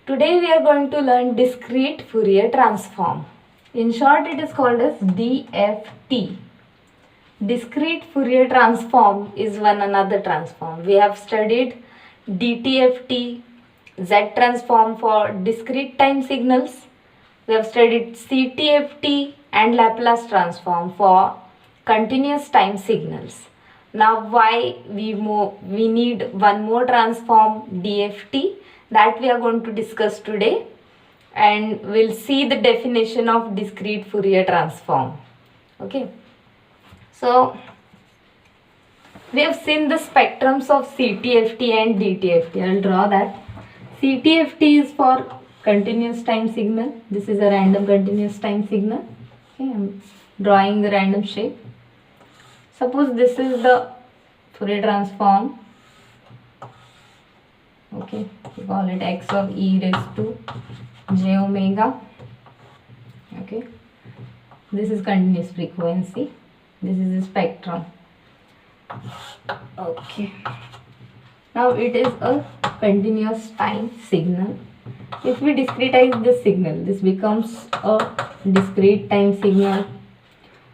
Today we are going to learn discrete Fourier transform. In short, it is called as DFT. Discrete Fourier transform is one another transform. We have studied DTFT, Z transform for discrete time signals. We have studied CTFT and Laplace transform for continuous time signals. Now why we need one more transform, DFT, that we are going to discuss today, and we'll see the definition of discrete Fourier transform. Okay, so we have seen the spectrums of CTFT and DTFT. I'll draw that. CTFT is for continuous time signal. This is a random continuous time signal. Okay, I'm drawing the random shape. Suppose this is the Fourier transform. Okay, we call it x of e raised to j omega. Okay, this is continuous frequency. This is the spectrum. Okay, now it is a continuous time signal. If we discretize this signal, this becomes a discrete time signal.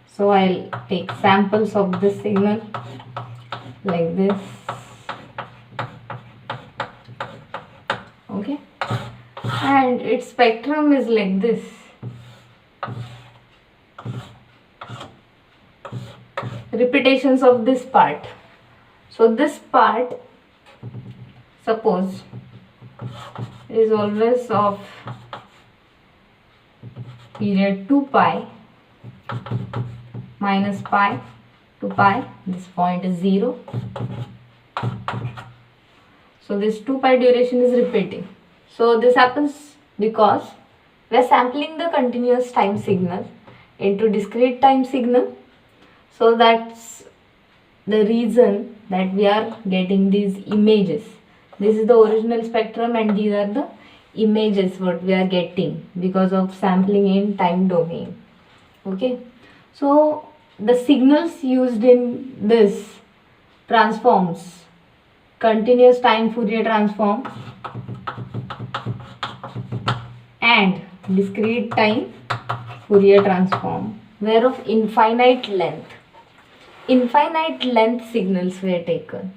So I'll take samples of this signal like this. Okay, and its spectrum is like this. Repetitions of this part. So this part, suppose, is always of period 2 pi minus pi to pi. This point is 0. So this 2 pi duration is repeating. So this happens because we are sampling the continuous time signal into discrete time signal. So that's the reason that we are getting these images. This is the original spectrum and these are the images what we are getting because of sampling in time domain. Okay, so the signals used in this transforms continuous time Fourier transform and discrete time Fourier transform were of infinite length. Infinite length signals were taken.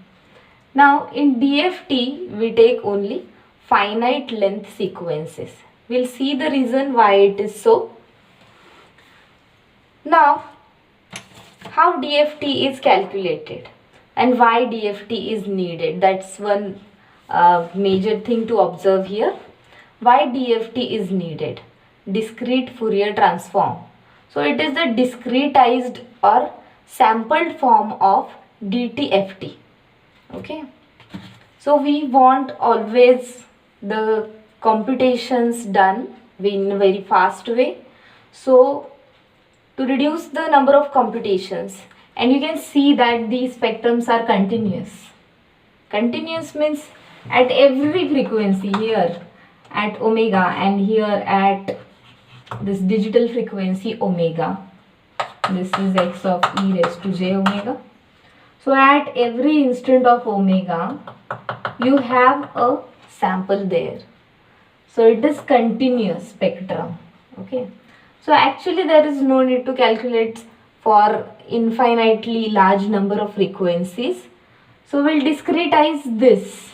Now in DFT we take only finite length sequences. We'll see the reason why it is so. Now how DFT is calculated and why DFT is needed. That's one major thing to observe here. Why DFT is needed? Discrete Fourier transform. So it is the discretized or sampled form of DTFT. Okay, so we want always the computations done in a very fast way. So to reduce the number of computations, and you can see that these spectrums are continuous. Continuous means at every frequency, here at omega and here at this digital frequency omega. This is x of e raised to j omega. So at every instant of omega, you have a sample there. So it is continuous spectrum. Okay, so actually there is no need to calculate for infinitely large number of frequencies. So we'll discretize this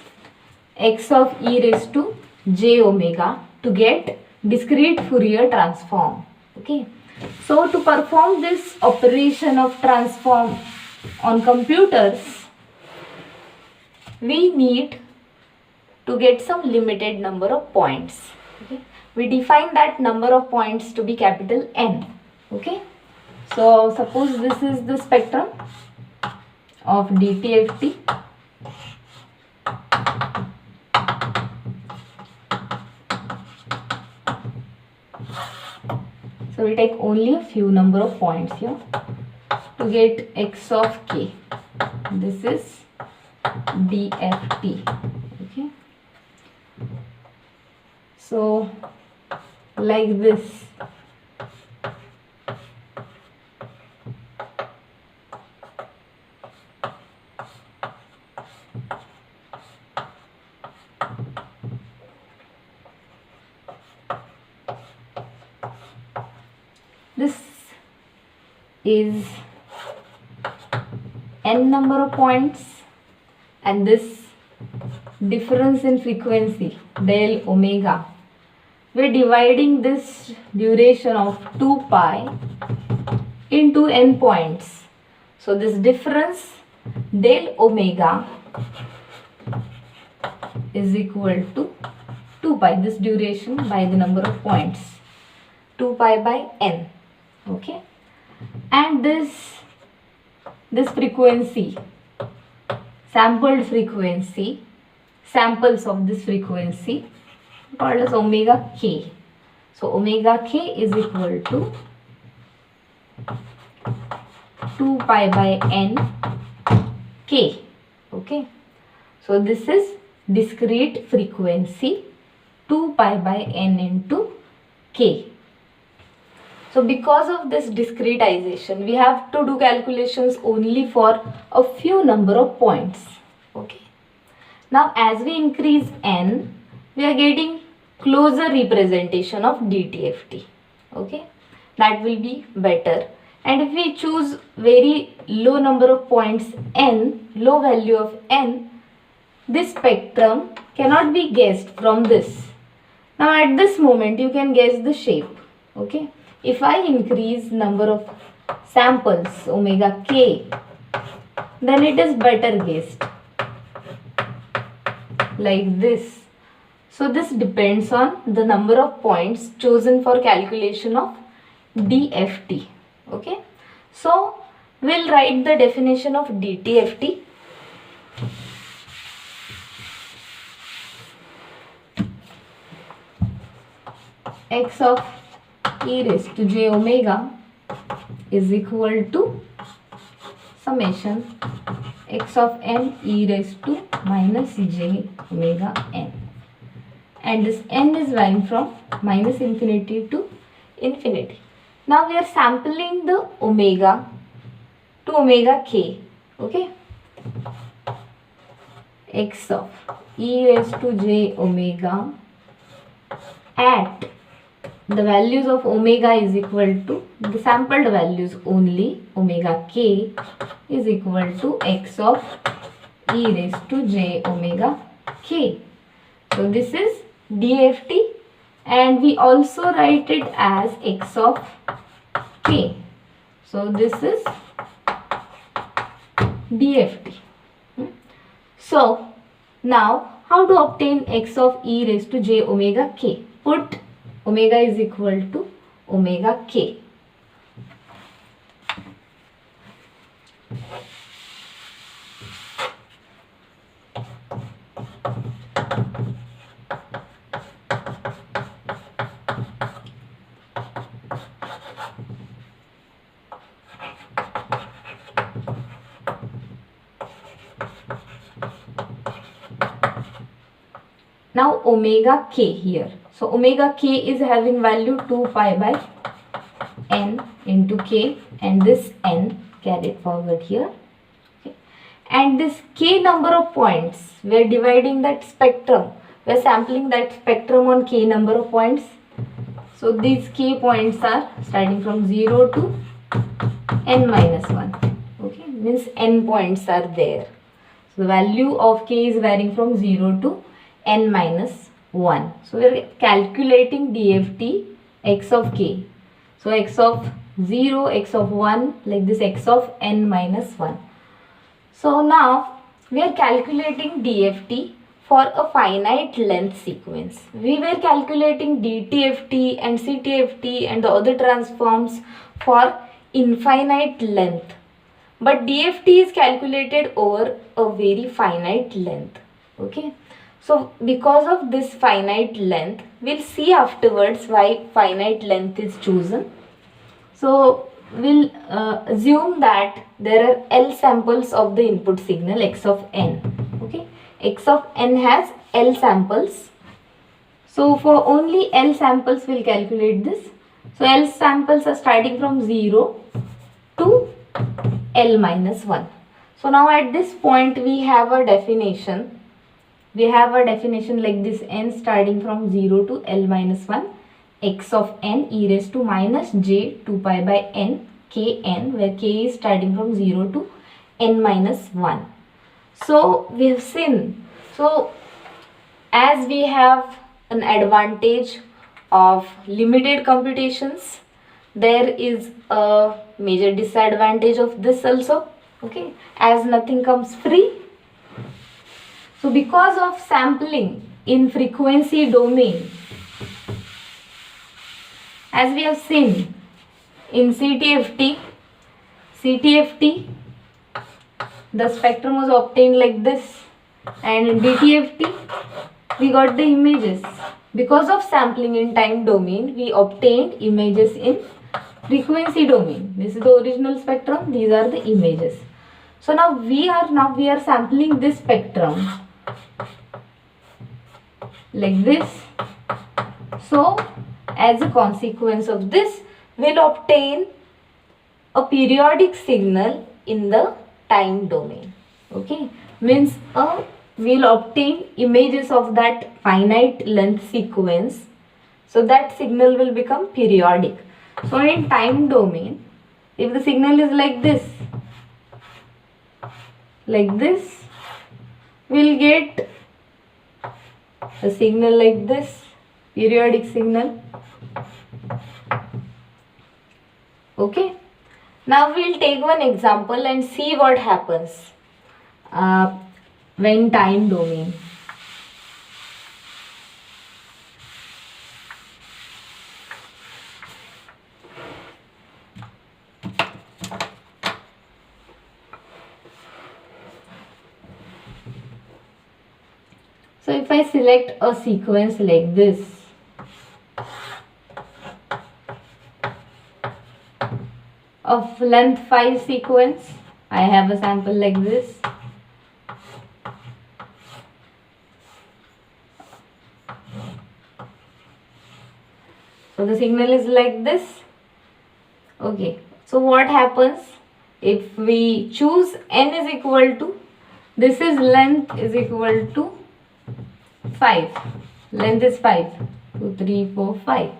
x of e raised to j omega to get discrete Fourier transform. Okay, so to perform this operation of transform on computers, we need to get some limited number of points. Okay, we define that number of points to be capital N. Okay, so suppose this is the spectrum of DTFT. So we take only a few number of points here to get x of k. This is DFT. Okay, so like this. is n number of points, and this difference in frequency del omega, we're dividing this duration of 2 pi into n points. So this difference del omega is equal to 2 pi, this duration by the number of points, 2 pi by n. Okay, and this frequency, sampled frequency, samples of this frequency called as omega k. So omega k is equal to 2 pi by n k. Okay, so this is discrete frequency, 2 pi by n into k. So because of this discretization, we have to do calculations only for a few number of points. Okay, now as we increase n, we are getting closer representation of DTFT. Okay, that will be better. And if we choose very low number of points n, low value of n, this spectrum cannot be guessed from this. Now at this moment you can guess the shape. Okay, if I increase number of samples omega k, then it is better guessed like this. So this depends on the number of points chosen for calculation of DFT. Okay, so we'll write the definition of DTFT. X of e raised to j omega is equal to summation x of n e raised to minus j omega n, and this n is varying from minus infinity to infinity. Now we are sampling the omega to omega k. Okay, x of e raised to j omega at the values of omega is equal to the sampled values only, omega k is equal to x of e raised to j omega k. So this is DFT, and we also write it as x of k. So this is DFT. So now how to obtain x of e raised to j omega k? Put omega is equal to omega k. Now omega k here. So omega k is having value 2 pi by n into k, and this n carried forward here. Okay. And this k number of points, we are dividing that spectrum. We are sampling that spectrum on k number of points. So these k points are starting from 0 to n minus 1. Okay, means n points are there. So the value of k is varying from 0 to n minus 1. So we are calculating DFT x of k. So x of 0, x of 1, like this, x of n minus 1. So now we are calculating DFT for a finite length sequence. We were calculating DTFT and CTFT and the other transforms for infinite length. But DFT is calculated over a very finite length. Okay. So because of this finite length, we'll see afterwards why finite length is chosen. So we'll assume that there are L samples of the input signal x of n. Okay, x of n has L samples. So for only L samples we'll calculate this. So L samples are starting from 0 to L minus 1. So now at this point we have a definition. We have a definition like this: n starting from 0 to L minus 1, x of n e raised to minus j 2 pi by n Kn, where k is starting from 0 to n minus 1. So we have seen, so as we have an advantage of limited computations, there is a major disadvantage of this also, okay, as nothing comes free. So because of sampling in frequency domain, as we have seen in CTFT, the spectrum was obtained like this, and in DTFT we got the images. Because of sampling in time domain, we obtained images in frequency domain. This is the original spectrum, these are the images. So now we are sampling this spectrum like this. So as a consequence of this, we'll obtain a periodic signal in the time domain. Okay, means we'll obtain images of that finite length sequence. So that signal will become periodic. So in time domain, if the signal is like this, we'll get a signal like this, periodic signal. Okay, now we'll take one example and see what happens when time domain. So if I select a sequence like this, of length 5 sequence, I have a sample like this. So the signal is like this. Okay, so what happens if we choose n is equal to, this is length is equal to 5, length is 5, 2, 3, 4, 5.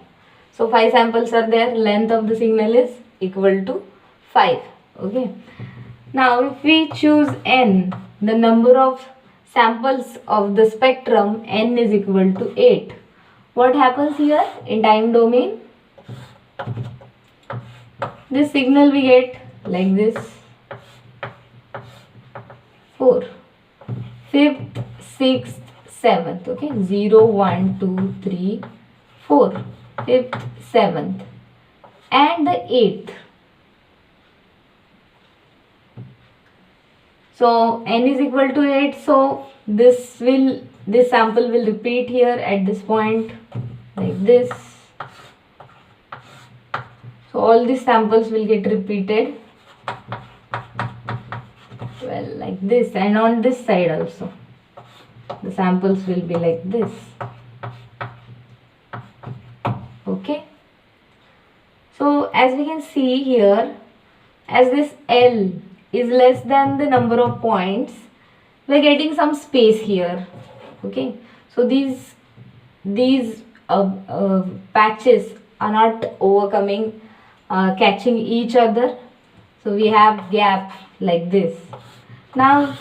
So 5 samples are there, length of the signal is equal to 5. Okay, now if we choose n, the number of samples of the spectrum, n is equal to 8. What happens here in time domain? This signal we get like this: 4, 5th, 6th, 7th. Okay, 0, 1, 2, 3, 4, 5th, 7th, and the 8th. So n is equal to 8. So this sample will repeat here at this point like this. So all these samples will get repeated, well, like this, and on this side also the samples will be like this. Okay, so as we can see here, as this L is less than the number of points, we are getting some space here. Okay, so these patches are not overcoming, catching each other, so we have gap like this. Now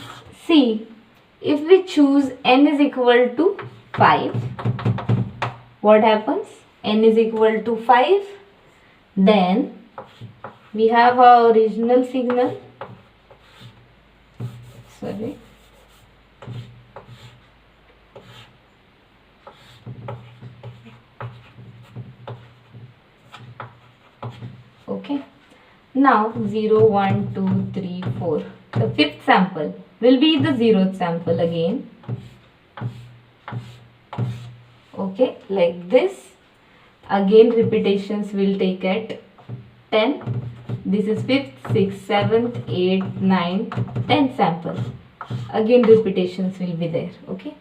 see, if we choose n is equal to 5, what happens? N is equal to 5, then we have our original signal. Sorry. Okay, now 0, 1, 2, 3, 4. The 5th sample will be the 0th sample again. Okay, like this. Again repetitions will take at 10. This is 5th, 6th, 7th, 8th, 9th, 10th sample. Again repetitions will be there. Okay,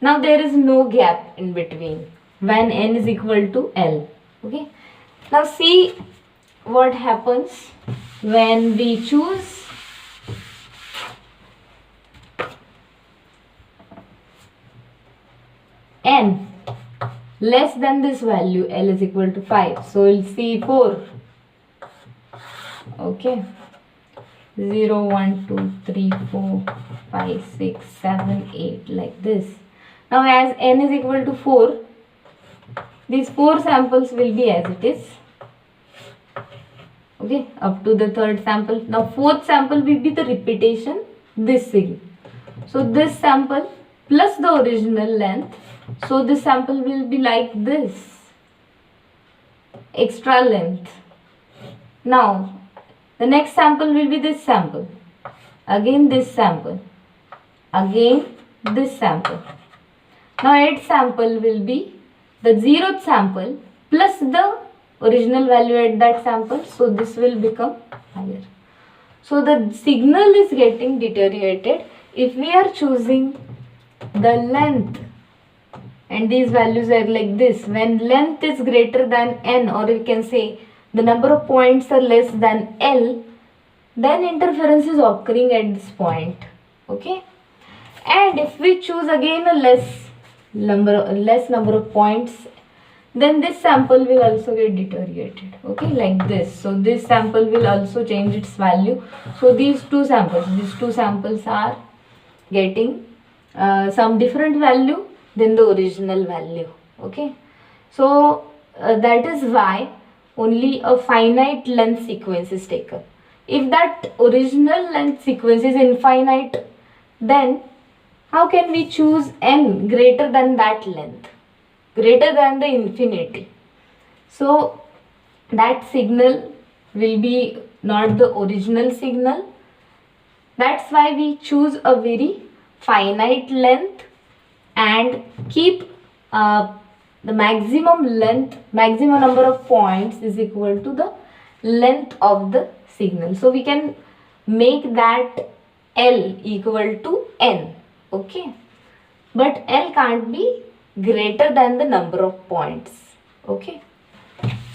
now there is no gap in between when n is equal to L. Okay, now see what happens when we choose n less than this value, L is equal to 5. So we'll see 4, Okay, 0, 1, 2, 3, 4, 5, 6, 7, 8, like this. Now as n is equal to 4, these 4 samples will be as it is. Okay, up to the third sample. Now fourth sample will be the repetition, this signal. So this sample plus the original length. So this sample will be like this, extra length. Now the next sample will be this sample, again this sample, again this sample. Now 8th sample will be the 0th sample plus the original value at that sample. So this will become higher. So the signal is getting deteriorated if we are choosing the length, and these values are like this. When length is greater than n, or you can say the number of points are less than L, then interference is occurring at this point. Okay, and if we choose again a less number of points, then this sample will also get deteriorated. Okay, like this. So this sample will also change its value. So these two samples are getting some different value than the original value. Okay, so that is why only a finite length sequence is taken. If that original length sequence is infinite, then how can we choose n greater than that length, greater than the infinity? So that signal will be not the original signal. That's why we choose a very finite length and keep the maximum number of points is equal to the length of the signal. So we can make that L equal to n. Okay, but L can't be greater than the number of points. Okay,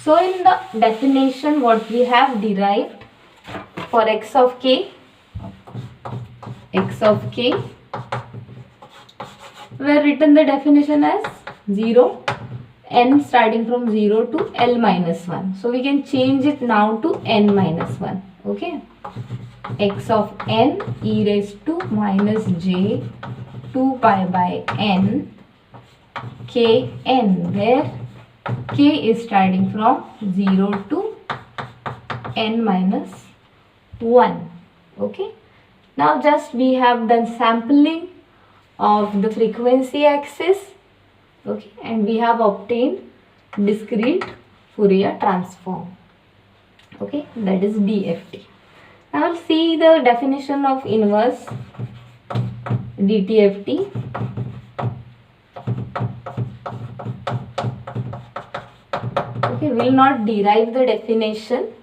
so in the definition what we have derived for x of k, we have written the definition as 0, n starting from 0 to L minus 1. So we can change it now to n minus 1. Okay, x of n e raised to minus j 2 pi by n k n, where k is starting from 0 to n minus 1. Okay, now just we have done sampling of the frequency axis. Okay, and we have obtained discrete Fourier transform. Okay, that is DFT. Now we'll see the definition of inverse DTFT. Okay, we will not derive the definition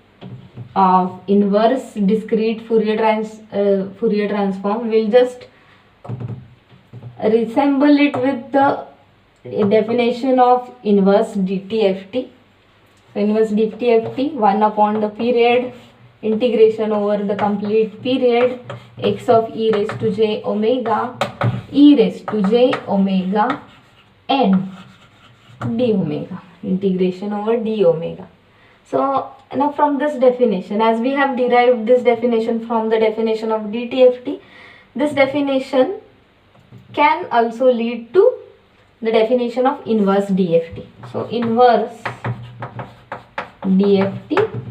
of inverse discrete Fourier transform. We will just resemble it with the definition of inverse DTFT. So inverse DTFT, 1 upon the period, integration over the complete period, x of e raised to j omega n d omega, integration over d omega. So now from this definition, as we have derived this definition from the definition of DTFT, this definition can also lead to the definition of inverse DFT. So inverse DFT,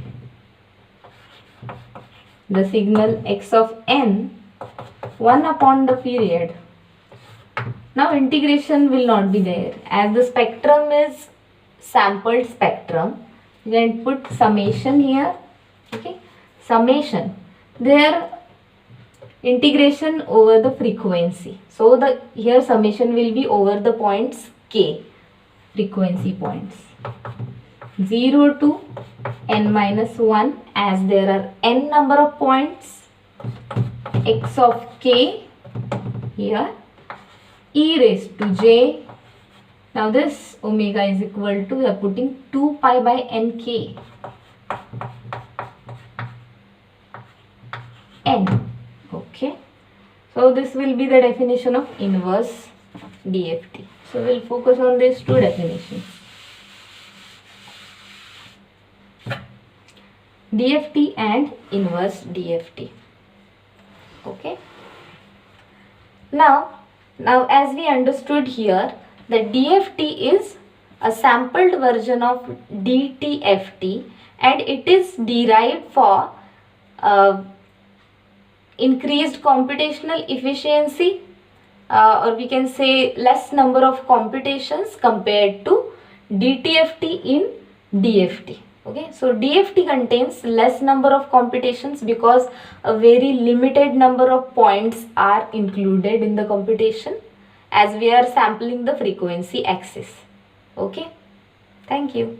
the signal x of n, 1 upon the period. Now integration will not be there, as the spectrum is sampled spectrum. You can put summation here. Okay, summation, there integration over the frequency. So the here summation will be over the points k, frequency points, 0 to n minus 1, as there are n number of points, x of k here, e raised to j. Now this omega is equal to, we are putting 2 pi by nk n. Okay, so this will be the definition of inverse DFT. So we'll focus on these two definitions. DFT and inverse DFT. Okay. Now as we understood here, the DFT is a sampled version of DTFT, and it is derived for increased computational efficiency, or we can say less number of computations compared to DTFT in DFT. Okay, so DFT contains less number of computations because a very limited number of points are included in the computation, as we are sampling the frequency axis. Okay, thank you.